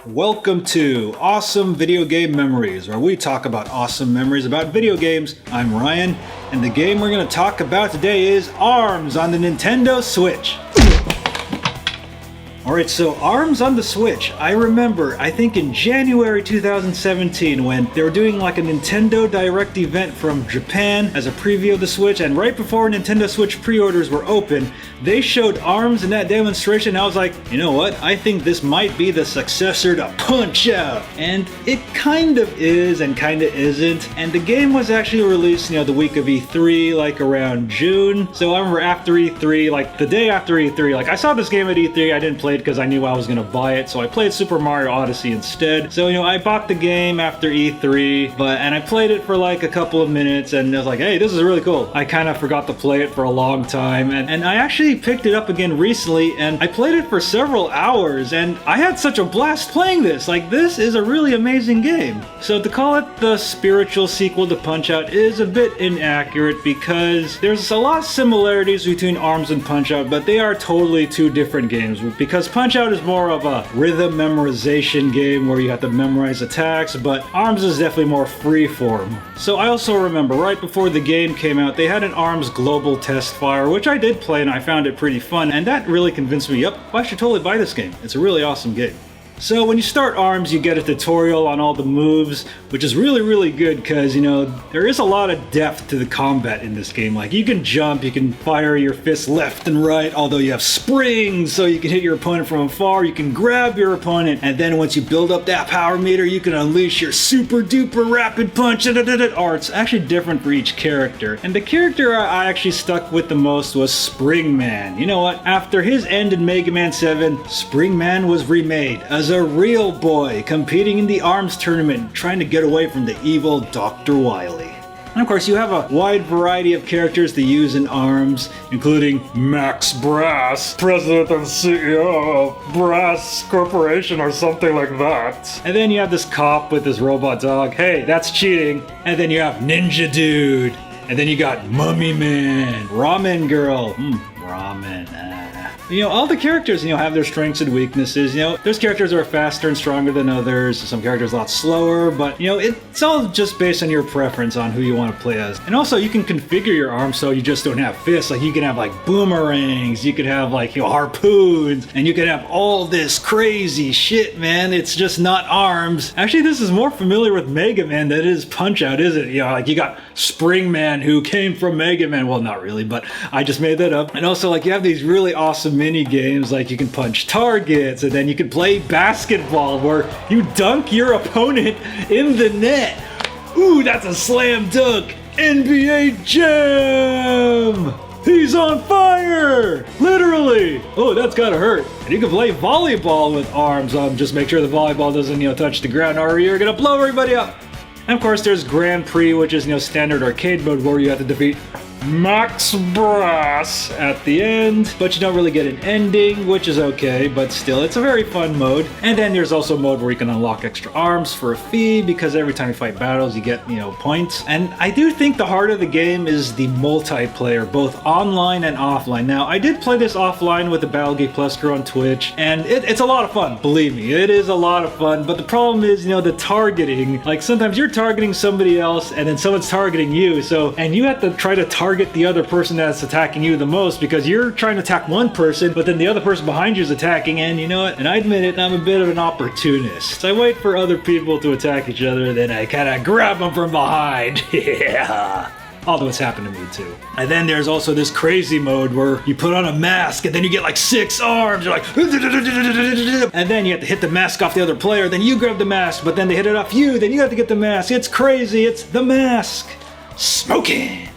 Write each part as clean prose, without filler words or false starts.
Welcome to Awesome Video Game Memories, where we talk about awesome memories about video games. I'm Ryan, and the game we're going to talk about today is ARMS on the Nintendo Switch. Alright, so ARMS on the Switch. I remember, I think in January 2017, when they were doing like a Nintendo Direct event from Japan as a preview of the Switch, and right before Nintendo Switch pre-orders were open, they showed ARMS in that demonstration. I was like, you know what? I think this might be the successor to Punch-Out! And it kind of is and kind of isn't. And the game was actually released, the week of E3, like around June. So I remember after E3, like the day after E3, like I saw this game at E3, I didn't play it because I knew I was going to buy it, so I played Super Mario Odyssey instead. So, I bought the game after E3, and I played it for like a couple of minutes, and I was like, hey, this is really cool. I kind of forgot to play it for a long time, and I actually picked it up again recently, and I played it for several hours, and I had such a blast playing this. Like, this is a really amazing game. So to call it the spiritual sequel to Punch-Out is a bit inaccurate, because there's a lot of similarities between ARMS and Punch-Out, but they are totally two different games, because Punch-Out is more of a rhythm memorization game where you have to memorize attacks, but ARMS is definitely more freeform. So I also remember right before the game came out, they had an ARMS global test fire, which I did play and I found it pretty fun, and that really convinced me, yep, I should totally buy this game. It's a really awesome game. So when you start ARMS, you get a tutorial on all the moves, which is really, really good because, there is a lot of depth to the combat in this game. Like, you can jump, you can fire your fists left and right, although you have springs, so you can hit your opponent from afar, you can grab your opponent, and then once you build up that power meter, you can unleash your super duper rapid punch, or it's actually different for each character. And the character I actually stuck with the most was Springman. You know what? After his end in Mega Man 7, Springman was remade as a real boy competing in the ARMS tournament, trying to get away from the evil Dr. Wily. And of course, you have a wide variety of characters to use in ARMS, including Max Brass, President and CEO of Brass Corporation or something like that. And then you have this cop with this robot dog. Hey, that's cheating. And then you have Ninja Dude. And then you got Mummy Man, Ramen Girl. Ramen. All the characters, have their strengths and weaknesses. There's characters that are faster and stronger than others. Some characters a lot slower, but, it's all just based on your preference on who you want to play as. And also, you can configure your arms so you just don't have fists. Like, you can have, boomerangs, you could have, harpoons, and you can have all this crazy shit, man. It's just not ARMS. Actually, this is more familiar with Mega Man than it is Punch-Out, isn't it? You got Springman, who came from Mega Man. Well, not really, but I just made that up. And also, you have these really awesome mini games, like you can punch targets, and then you can play basketball where you dunk your opponent in the net. Ooh, that's a slam dunk. NBA Jam! He's on fire! Literally! Oh, that's gotta hurt. And you can play volleyball with ARMS. Just make sure the volleyball doesn't, touch the ground, or you're gonna blow everybody up. And of course, there's Grand Prix, which is, standard arcade mode where you have to defeat Max Brass at the end, but you don't really get an ending, which is okay, but still, it's a very fun mode. And then there's also a mode where you can unlock extra arms for a fee, because every time you fight battles, you get, points. And I do think the heart of the game is the multiplayer, both online and offline. Now, I did play this offline with the Battle Geek Plus crew on Twitch, and it's a lot of fun, believe me, it is a lot of fun, but the problem is, the targeting. Like, sometimes you're targeting somebody else, and then someone's targeting you, and you have to try to target the other person that's attacking you the most, because you're trying to attack one person, but then the other person behind you is attacking, and you know what? And I admit it, I'm a bit of an opportunist. So I wait for other people to attack each other, then I kind of grab them from behind. Yeah. Although it's happened to me too. And then there's also this crazy mode where you put on a mask and then you get 6 arms. You're like, and then you have to hit the mask off the other player, then you grab the mask, but then they hit it off you, then you have to get the mask. It's crazy. It's the mask. Smoking.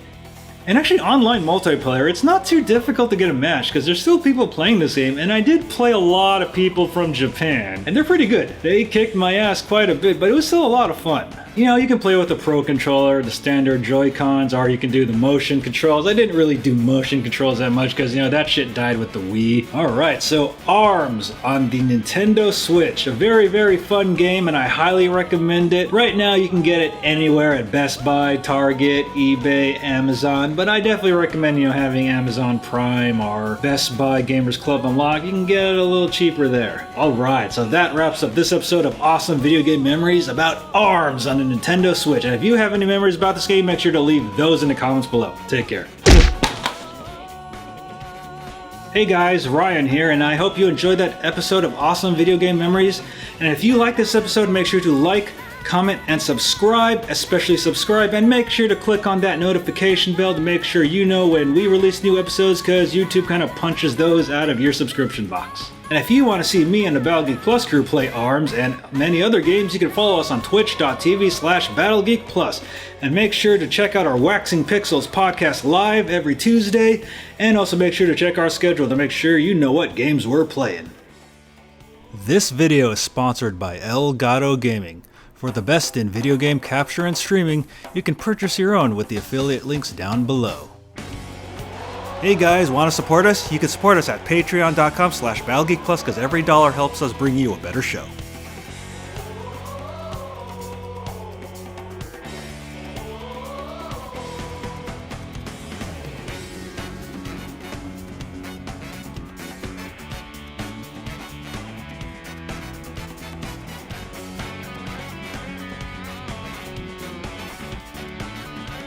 And actually, online multiplayer, it's not too difficult to get a match, because there's still people playing this game, and I did play a lot of people from Japan, and they're pretty good. They kicked my ass quite a bit, but it was still a lot of fun. You know, you can play with the Pro Controller, the standard Joy-Cons, or you can do the motion controls. I didn't really do motion controls that much because, you know, that shit died with the Wii. Alright, so ARMS on the Nintendo Switch. A very, very fun game, and I highly recommend it. Right now, you can get it anywhere at Best Buy, Target, eBay, Amazon, but I definitely recommend, you know, having Amazon Prime or Best Buy Gamers Club Unlocked. You can get it a little cheaper there. Alright, so that wraps up this episode of Awesome Video Game Memories about ARMS on the Nintendo Switch. And if you have any memories about this game, make sure to leave those in the comments below. Take care. Hey guys, Ryan here, and I hope you enjoyed that episode of Awesome Video Game Memories. And if you like this episode, make sure to like, comment, and subscribe, especially subscribe, and make sure to click on that notification bell to make sure you know when we release new episodes, because YouTube kind of punches those out of your subscription box. And if you want to see me and the BattleGeek Plus crew play ARMS and many other games, you can follow us on twitch.tv/BattleGeekPlus. And make sure to check out our Waxing Pixels podcast live every Tuesday, and also make sure to check our schedule to make sure you know what games we're playing. This video is sponsored by Elgato Gaming. For the best in video game capture and streaming, you can purchase your own with the affiliate links down below. Hey guys, want to support us? You can support us at patreon.com/BattleGeekPlus because every dollar helps us bring you a better show.